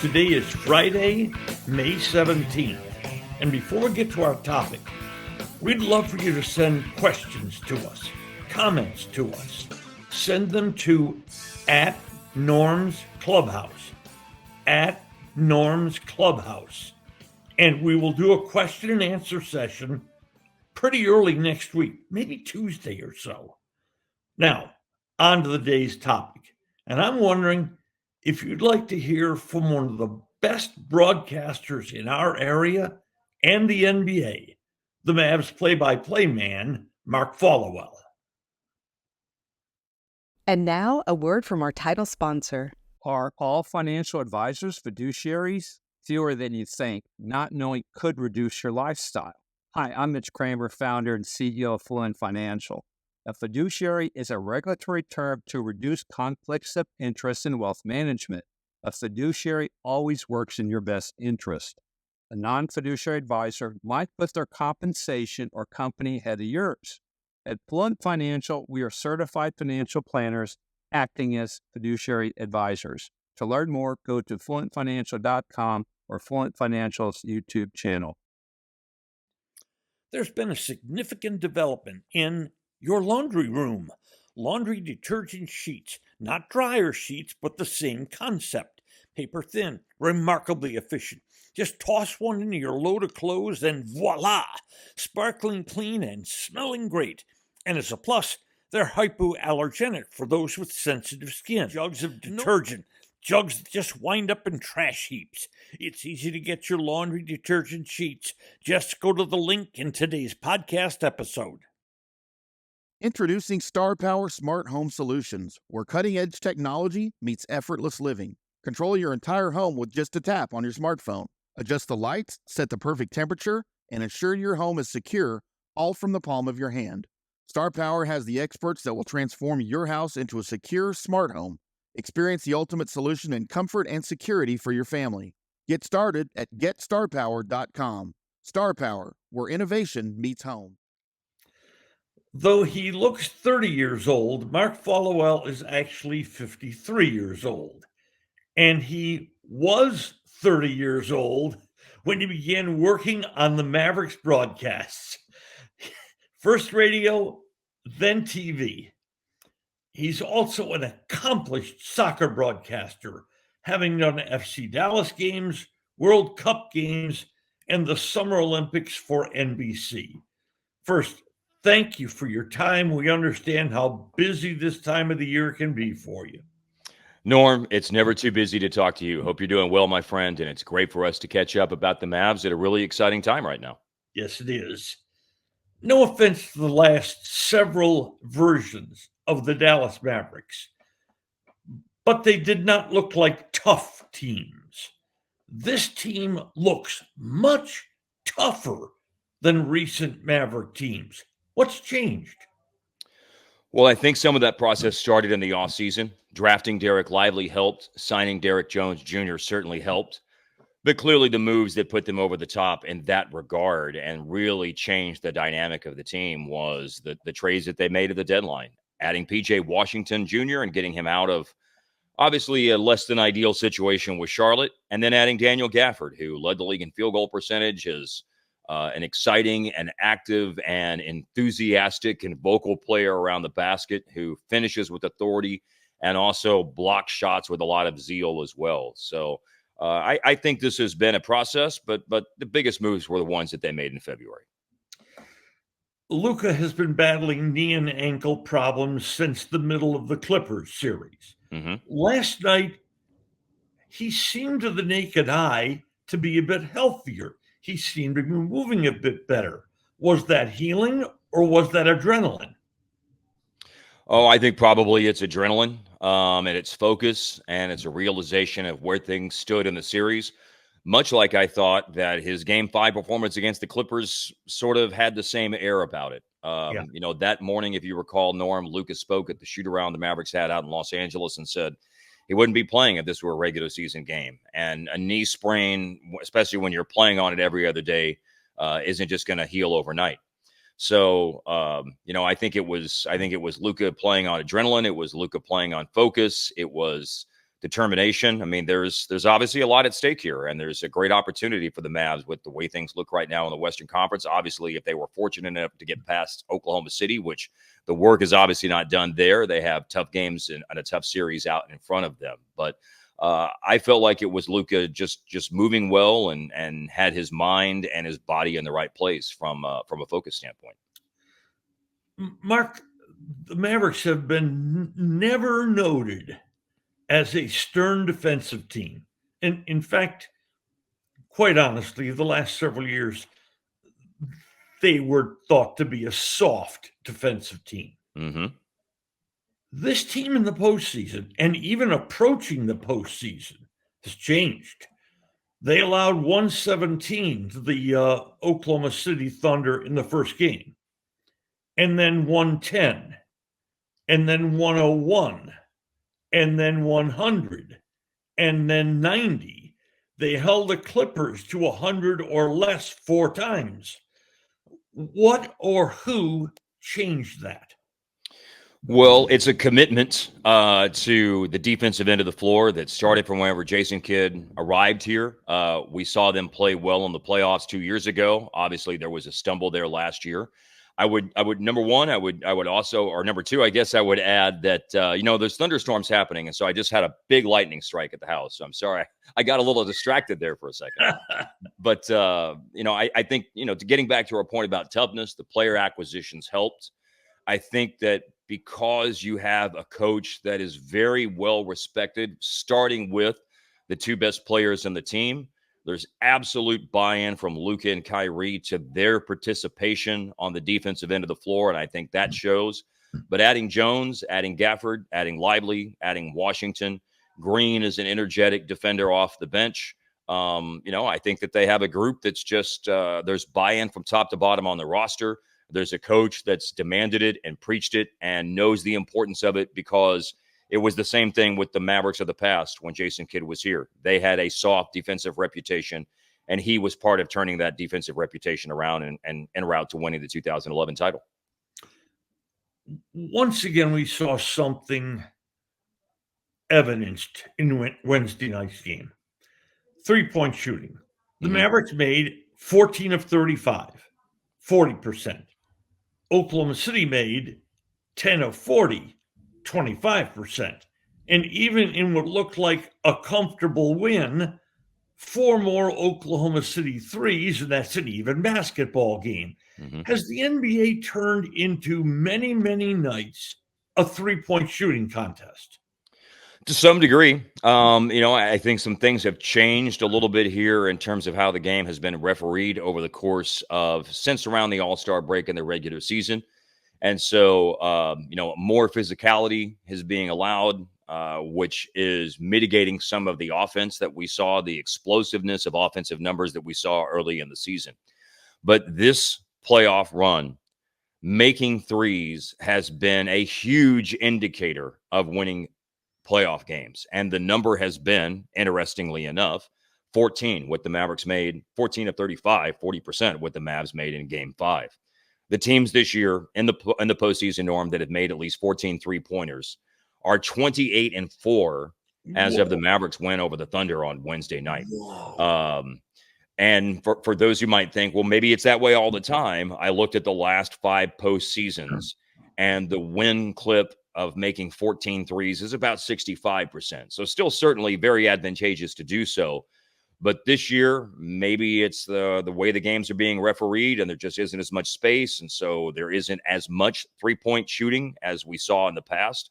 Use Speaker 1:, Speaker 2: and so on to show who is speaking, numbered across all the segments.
Speaker 1: Today is Friday, May 17th. And before we get to our topic, we'd love for you to send questions to us, comments to us. Send them to @NormsClubhouse, @NormsClubhouse. And we will do a question and answer session pretty early next week, maybe Tuesday or so. Now, on to the day's topic. And I'm wondering if you'd like to hear from one of the best broadcasters in our area and the NBA, the Mavs play-by-play man, Mark Followill.
Speaker 2: And now, a word from our title sponsor.
Speaker 3: Are all financial advisors fiduciaries? Fewer than you think. Not knowing could reduce your lifestyle. Hi, I'm Mitch Kramer, founder and CEO of Followill Financial. A fiduciary is a regulatory term to reduce conflicts of interest in wealth management. A fiduciary always works in your best interest. A non-fiduciary advisor might put their compensation or company ahead of yours. At Followill Financial, we are certified financial planners acting as fiduciary advisors. To learn more, go to FollowillFinancial.com or Followill Financial's YouTube channel.
Speaker 1: There's been a significant development in your laundry room. Laundry detergent sheets, not dryer sheets, but the same concept. Paper thin, remarkably efficient. Just toss one into your load of clothes and voila! Sparkling clean and smelling great. And as a plus, they're hypoallergenic for those with sensitive skin. Jugs of detergent. Jugs that just wind up in trash heaps. It's easy to get your laundry detergent sheets. Just go to the link in today's podcast episode.
Speaker 4: Introducing Star Power Smart Home Solutions, where cutting-edge technology meets effortless living. Control your entire home with just a tap on your smartphone. Adjust the lights, set the perfect temperature, and ensure your home is secure, all from the palm of your hand. Star Power has the experts that will transform your house into a secure, smart home. Experience the ultimate solution in comfort and security for your family. Get started at GetStarPower.com. Star Power, where innovation meets home.
Speaker 1: Though he looks 30 years old, Mark Followill is actually 53 years old. And he was 30 years old when he began working on the Mavericks broadcasts. First radio, then TV. He's also an accomplished soccer broadcaster, having done FC Dallas games, World Cup games, and the Summer Olympics for NBC. First, thank you for your time. We understand how busy this time of the year can be for you.
Speaker 5: Norm, it's never too busy to talk to you. Hope you're doing well, my friend, and it's great for us to catch up about the Mavs at a really exciting time right now.
Speaker 1: Yes, it is. No offense to the last several versions of the Dallas Mavericks, but they did not look like tough teams. This team looks much tougher than recent Maverick teams. What's changed?
Speaker 5: Well, I think some of that process started in the offseason. Drafting Derek Lively helped. Signing Derek Jones Jr. certainly helped. But clearly the moves that put them over the top in that regard and really changed the dynamic of the team was the trades that they made at the deadline. Adding P.J. Washington Jr. and getting him out of, obviously, a less than ideal situation with Charlotte. And then adding Daniel Gafford, who led the league in field goal percentage, is an exciting and active and enthusiastic and vocal player around the basket who finishes with authority and also blocks shots with a lot of zeal as well. So I think this has been a process, but the biggest moves were the ones that they made in February.
Speaker 1: Luka has been battling knee and ankle problems since the middle of the Clippers series.
Speaker 5: Mm-hmm.
Speaker 1: Last night, he seemed to the naked eye to be a bit healthier. He seemed to be moving a bit better. Was that healing or was that adrenaline?
Speaker 5: Oh, I think probably it's adrenaline and it's focus and it's a realization of where things stood in the series. Much like I thought that his Game 5 performance against the Clippers sort of had the same air about it. You know, that morning, if you recall, Norm, Luka spoke at the shoot-around the Mavericks had out in Los Angeles and said he wouldn't be playing if this were a regular season game. And a knee sprain, especially when you're playing on it every other day, isn't just going to heal overnight. So, you know, I think it was Luka playing on adrenaline. It was Luka playing on focus. It was determination. I mean, there's obviously a lot at stake here, and there's a great opportunity for the Mavs with the way things look right now in the Western Conference. Obviously, if they were fortunate enough to get past Oklahoma City, which the work is obviously not done there, they have tough games and a tough series out in front of them. But I felt like it was Luka just moving well and had his mind and his body in the right place from a focus standpoint.
Speaker 1: Mark, the Mavericks have been never noted as a stern defensive team. And in fact, quite honestly, the last several years, they were thought to be a soft defensive team.
Speaker 5: Mm-hmm.
Speaker 1: This team in the postseason, and even approaching the postseason, has changed. They allowed 117 to the Oklahoma City Thunder in the first game, and then 110, and then 101, and then 100, and then 90. They held the Clippers to 100 or less 4 times. What or who changed that?
Speaker 5: Well, it's a commitment to the defensive end of the floor that started from whenever Jason Kidd arrived here. We saw them play well in the playoffs 2 years ago. Obviously, there was a stumble there last year. I would number one, I would also, or number two, I guess I would add that there's thunderstorms happening, and so I just had a big lightning strike at the house. So I'm sorry, I got a little distracted there for a second. But I think to getting back to our point about toughness, the player acquisitions helped. I think that because you have a coach that is very well respected, starting with the 2 best players in the team, there's absolute buy-in from Luka and Kyrie to their participation on the defensive end of the floor, and I think that shows. But adding Jones, adding Gafford, adding Lively, adding Washington, Green is an energetic defender off the bench. I think that they have a group that's just there's buy-in from top to bottom on the roster. There's a coach that's demanded it and preached it and knows the importance of it, because it was the same thing with the Mavericks of the past when Jason Kidd was here. They had a soft defensive reputation, and he was part of turning that defensive reputation around and en route to winning the 2011 title.
Speaker 1: Once again, we saw something evidenced in Wednesday night's game. 3-point shooting. The Mavericks made 14 of 35, 40%. Oklahoma City made 10 of 40, 25%. And even in what looked like a comfortable win, 4 more Oklahoma City threes, and that's an even basketball game. Has the NBA turned into many, many nights a 3-point shooting contest?
Speaker 5: To some degree, I think some things have changed a little bit here in terms of how the game has been refereed over the course of since around the All-Star break in the regular season. And so, more physicality is being allowed, which is mitigating some of the offense that we saw, the explosiveness of offensive numbers that we saw early in the season. But this playoff run, making threes has been a huge indicator of winning playoff games. And the number has been, interestingly enough, 14, what the Mavericks made, 14 of 35, 40% what the Mavs made in game 5. The teams this year in the postseason, Norm, that have made at least 14 3-pointers are 28-4 as of the Mavericks win over the Thunder on Wednesday night. And for those who might think, well, maybe it's that way all the time, I looked at the last 5 postseasons, and the win clip of making 14 threes is about 65%. So still certainly very advantageous to do so. But this year, maybe it's the way the games are being refereed, and there just isn't as much space. And so there isn't as much 3-point shooting as we saw in the past.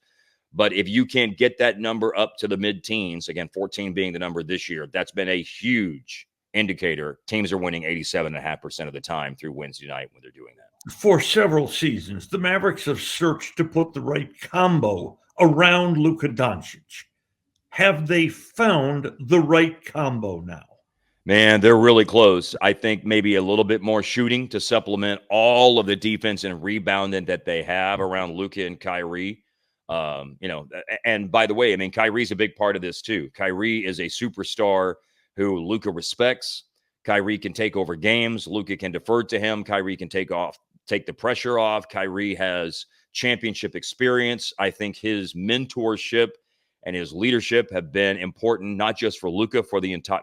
Speaker 5: But if you can get that number up to the mid-teens, again, 14 being the number this year, that's been a huge indicator. Teams are winning 87.5% of the time through Wednesday night when they're doing that.
Speaker 1: For several seasons, the Mavericks have searched to put the right combo around Luka Doncic. Have they found the right combo now?
Speaker 5: Man, they're really close. I think maybe a little bit more shooting to supplement all of the defense and rebounding that they have around Luka and Kyrie. And by the way, I mean, Kyrie's a big part of this too. Kyrie is a superstar who Luka respects. Kyrie can take over games. Luka can defer to him. Kyrie can take the pressure off. Kyrie has championship experience. I think his mentorship and his leadership have been important, not just for Luka,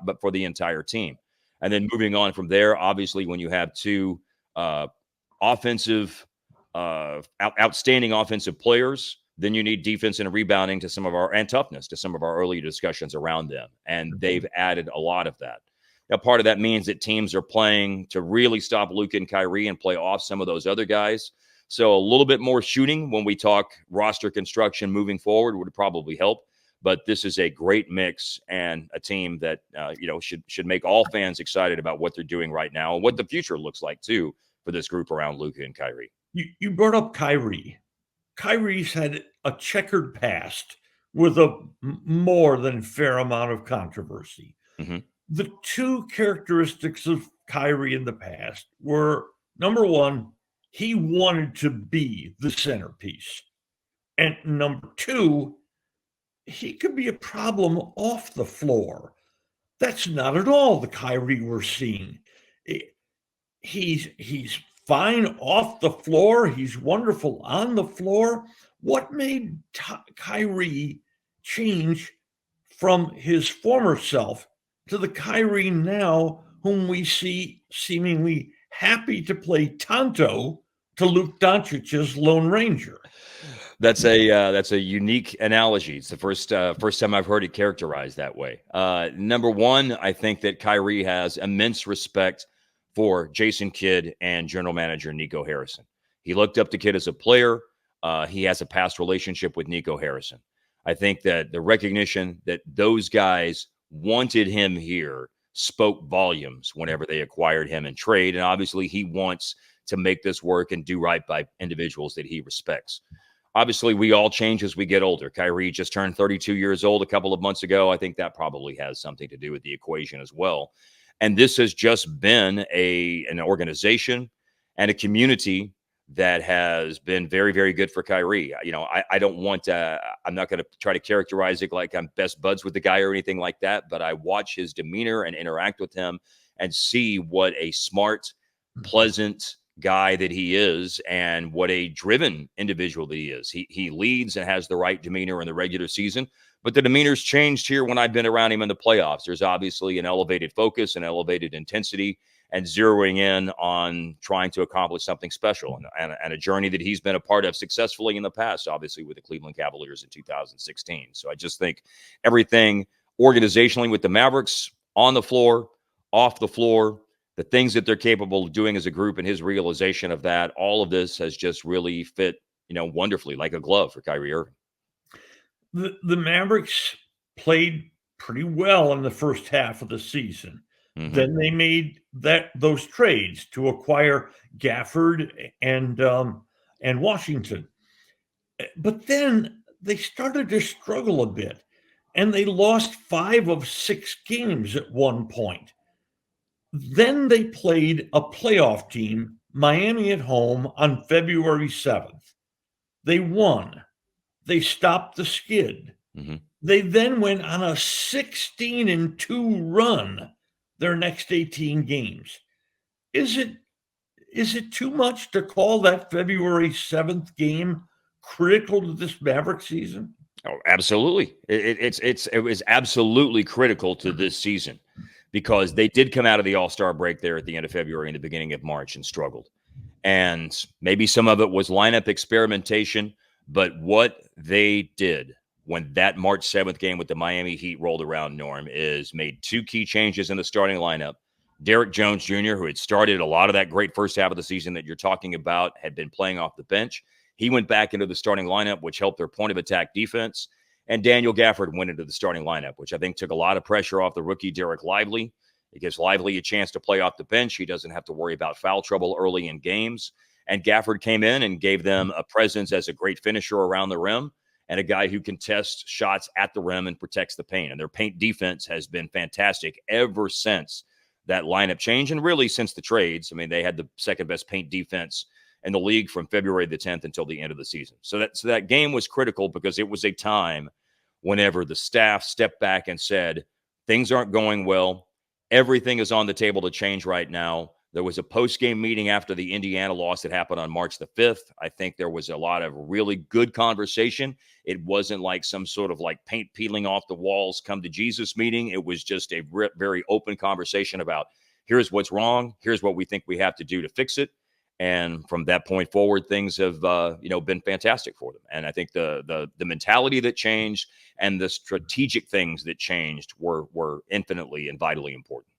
Speaker 5: but for the entire team. And then moving on from there, obviously, when you have two outstanding offensive players, then you need defense and rebounding and toughness to some of our earlier discussions around them. And they've added a lot of that. Now, part of that means that teams are playing to really stop Luka and Kyrie and play off some of those other guys. So a little bit more shooting when we talk roster construction moving forward would probably help. But this is a great mix and a team that should make all fans excited about what they're doing right now and what the future looks like too for this group around Luka and Kyrie.
Speaker 1: You brought up Kyrie. Kyrie's had a checkered past with a more than fair amount of controversy.
Speaker 5: Mm-hmm.
Speaker 1: The two characteristics of Kyrie in the past were, number one, he wanted to be the centerpiece. And number two, he could be a problem off the floor. That's not at all the Kyrie we're seeing. He's fine off the floor. He's wonderful on the floor. What made Kyrie change from his former self to the Kyrie now, whom we see seemingly happy to play Tonto to Luka Doncic's Lone Ranger?
Speaker 5: That's a unique analogy. It's the first time I've heard it characterized that way. Number one, I think that Kyrie has immense respect for Jason Kidd and general manager Nico Harrison. He looked up to Kidd as a player. He has a past relationship with Nico Harrison. I think that the recognition that those guys wanted him here spoke volumes whenever they acquired him in trade. And obviously he wants to make this work and do right by individuals that he respects. Obviously, we all change as we get older. Kyrie just turned 32 years old a couple of months ago. I think that probably has something to do with the equation as well. And this has just been an organization and a community that has been very, very good for Kyrie. I don't want to, I'm not going to try to characterize it like I'm best buds with the guy or anything like that, but I watch his demeanor and interact with him and see what a smart, pleasant guy that he is and what a driven individual that he is. He leads and has the right demeanor in the regular season, but the demeanor's changed here when I've been around him in the playoffs. There's obviously an elevated focus and elevated intensity and zeroing in on trying to accomplish something special and a journey that he's been a part of successfully in the past, obviously with the Cleveland Cavaliers in 2016. So I just think everything organizationally with the Mavericks, on the floor, off the floor, the things that they're capable of doing as a group and his realization of that, all of this has just really fit, wonderfully like a glove for Kyrie Irving.
Speaker 1: The Mavericks played pretty well in the first half of the season. Mm-hmm. Then they made those trades to acquire Gafford and Washington. But then they started to struggle a bit, and they lost 5 of 6 games at one point. Then they played a playoff team, Miami at home, on February 7th. They won. They stopped the skid. Mm-hmm. They then went on a 16-2 run their next 18 games. Is it too much to call that February 7th game critical to this Maverick season?
Speaker 5: Oh, absolutely. It was absolutely critical to this season because they did come out of the All-Star break there at the end of February and the beginning of March and struggled. And maybe some of it was lineup experimentation, but what they did when that March 7th game with the Miami Heat rolled around, Norm, is made 2 key changes in the starting lineup. Derek Jones Jr., who had started a lot of that great first half of the season that you're talking about, had been playing off the bench. He went back into the starting lineup, which helped their point of attack defense. And Daniel Gafford went into the starting lineup, which I think took a lot of pressure off the rookie Derek Lively. It gives Lively a chance to play off the bench. He doesn't have to worry about foul trouble early in games. And Gafford came in and gave them a presence as a great finisher around the rim and a guy who contests shots at the rim and protects the paint. And their paint defense has been fantastic ever since that lineup change and really since the trades. I mean, they had the second best paint defense in the league from February the 10th until the end of the season. So that game was critical because it was a time whenever the staff stepped back and said, things aren't going well. Everything is on the table to change right now. There was a post-game meeting after the Indiana loss that happened on March the 5th. I think there was a lot of really good conversation. It wasn't like some sort of like paint peeling off the walls, come to Jesus meeting. It was just a very open conversation about here's what's wrong. Here's what we think we have to do to fix it. And from that point forward, things have been fantastic for them. And I think the mentality that changed and the strategic things that changed were infinitely and vitally important.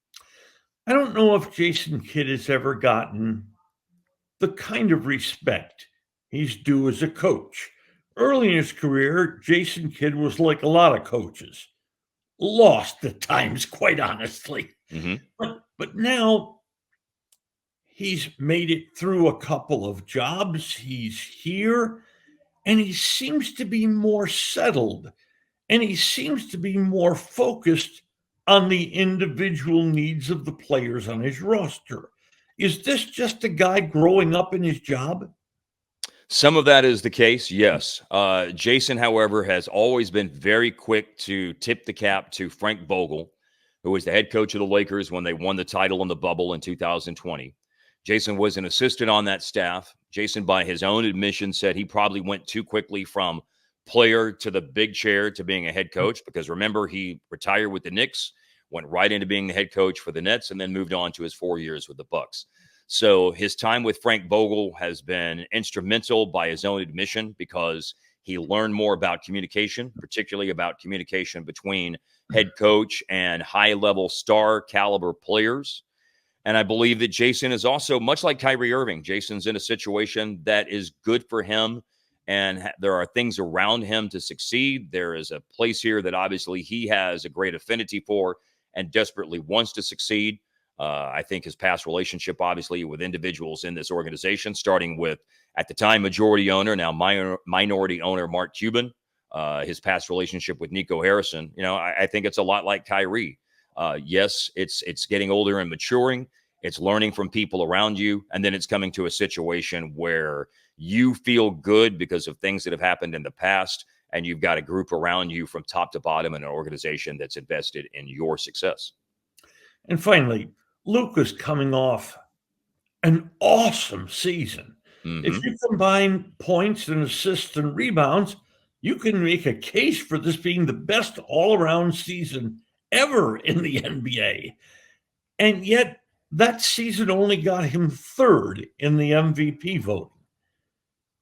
Speaker 1: I don't know if Jason Kidd has ever gotten the kind of respect he's due as a coach. Early in his career, Jason Kidd was like a lot of coaches, lost at times, quite honestly.
Speaker 5: Mm-hmm.
Speaker 1: But now he's made it through a couple of jobs. He's here, and he seems to be more settled, and he seems to be more focused on the individual needs of the players on his roster. Is this just a guy growing up in his job?
Speaker 5: Some of that is the case, yes. Jason, however, has always been very quick to tip the cap to Frank Vogel, who was the head coach of the Lakers when they won the title in the bubble in 2020. Jason was an assistant on that staff. Jason, by his own admission, said he probably went too quickly from player to the big chair to being a head coach, because remember, he retired with the Knicks, went right into being the head coach for the Nets, and then moved on to his 4 years with the Bucks. So his time with Frank Vogel has been instrumental by his own admission, because he learned more about communication, particularly about communication between head coach and high-level star caliber players. And I believe that Jason is also, much like Kyrie Irving, Jason's in a situation that is good for him, and there are things around him to succeed. There is a place here that obviously he has a great affinity for and desperately wants to succeed. I think his past relationship, obviously, with individuals in this organization, starting with, at the time, majority owner, now minority owner Mark Cuban, his past relationship with Nico Harrison. I think it's a lot like Kyrie. Yes, it's getting older and maturing. It's learning from people around you. And then it's coming to a situation where you feel good because of things that have happened in the past. And you've got a group around you from top to bottom in an organization that's invested in your success.
Speaker 1: And finally, Luka's coming off an awesome season.
Speaker 5: Mm-hmm.
Speaker 1: If you combine points and assists and rebounds, you can make a case for this being the best all-around season ever in the NBA. And yet, that season only got him third in the MVP voting.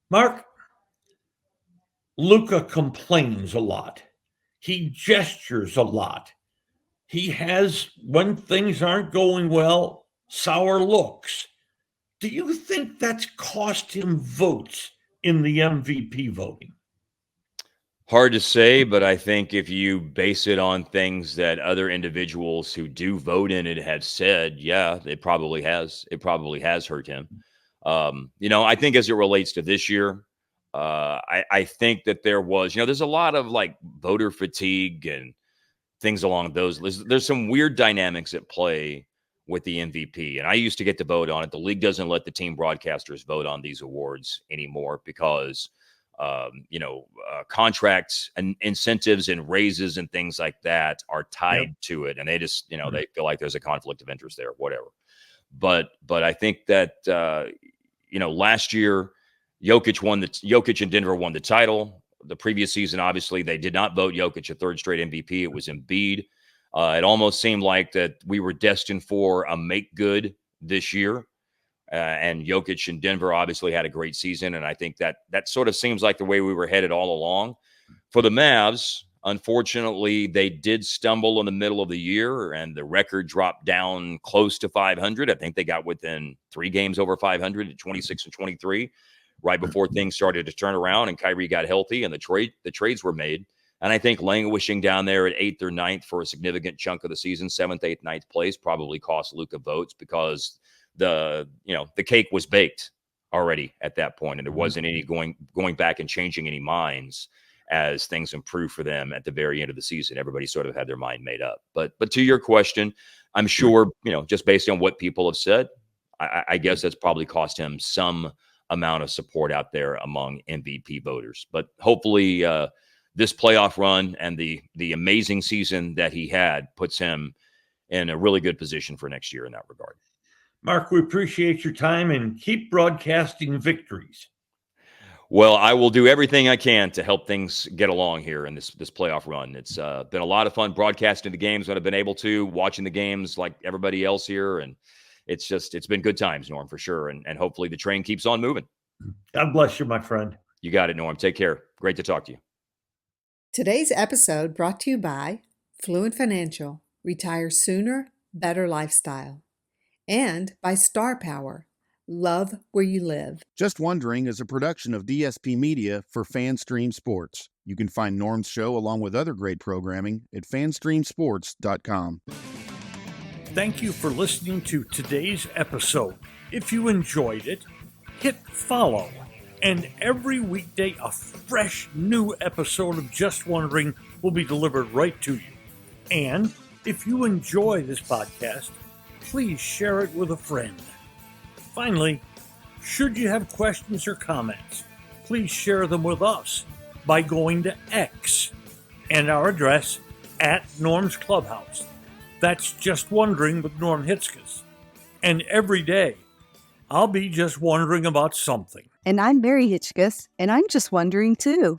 Speaker 1: Mark, Luka complains a lot. He gestures a lot. He has, when things aren't going well, sour looks. Do you think that's cost him votes in the MVP voting?
Speaker 5: Hard to say, but I think if you base it on things that other individuals who do vote in it have said, yeah, it probably has. It probably has hurt him. I think as it relates to this year, I think that there was, there's a lot of like voter fatigue and things along those lines. There's some weird dynamics at play with the MVP, and I used to get to vote on it. The league doesn't let the team broadcasters vote on these awards anymore because contracts and incentives and raises and things like that are tied to it. And they just, they feel like there's a conflict of interest there, whatever. But I think that, last year, Jokic and Denver won the title. The previous season, obviously, they did not vote Jokic a third straight MVP. It was Embiid. It almost seemed like that we were destined for a make good this year. And Jokic and Denver obviously had a great season. And I think that sort of seems like the way we were headed all along. For the Mavs, unfortunately, they did stumble in the middle of the year and the record dropped down close to 500. I think they got within 3 games over 500 at 26 and 23, right before things started to turn around and Kyrie got healthy and the trades were made. And I think languishing down there at 8th or 9th for a significant chunk of the season, 7th, 8th, 9th place probably cost Luka votes because the cake was baked already at that point, and there wasn't any going back and changing any minds as things improved for them at the very end of the season. Everybody sort of had their mind made up. But to your question, I'm sure, just based on what people have said, I guess that's probably cost him some amount of support out there among MVP voters. But hopefully this playoff run and the amazing season that he had puts him in a really good position for next year in that regard.
Speaker 1: Mark, we appreciate your time and keep broadcasting victories.
Speaker 5: Well, I will do everything I can to help things get along here in this playoff run. It's been a lot of fun broadcasting the games when I've been able to, watching the games like everybody else here. And it's been good times, Norm, for sure. And hopefully the train keeps on moving.
Speaker 1: God bless you, my friend.
Speaker 5: You got it, Norm. Take care. Great to talk to you.
Speaker 6: Today's episode brought to you by Fluent Financial, Retire Sooner, Better Lifestyle, and by Star Power, Love Where You Live.
Speaker 4: Just Wondering is a production of DSP Media for FanStream Sports. You can find Norm's show along with other great programming at fanstreamsports.com.
Speaker 1: Thank you for listening to today's episode. If you enjoyed it, hit follow. And every weekday, a fresh new episode of Just Wondering will be delivered right to you. And if you enjoy this podcast, please share it with a friend. Finally, should you have questions or comments, please share them with us by going to X and our address at Norm's Clubhouse. That's Just Wondering with Norm Hitzges. And every day, I'll be just wondering about something.
Speaker 2: And I'm Mary Hitchkus, and I'm just wondering too.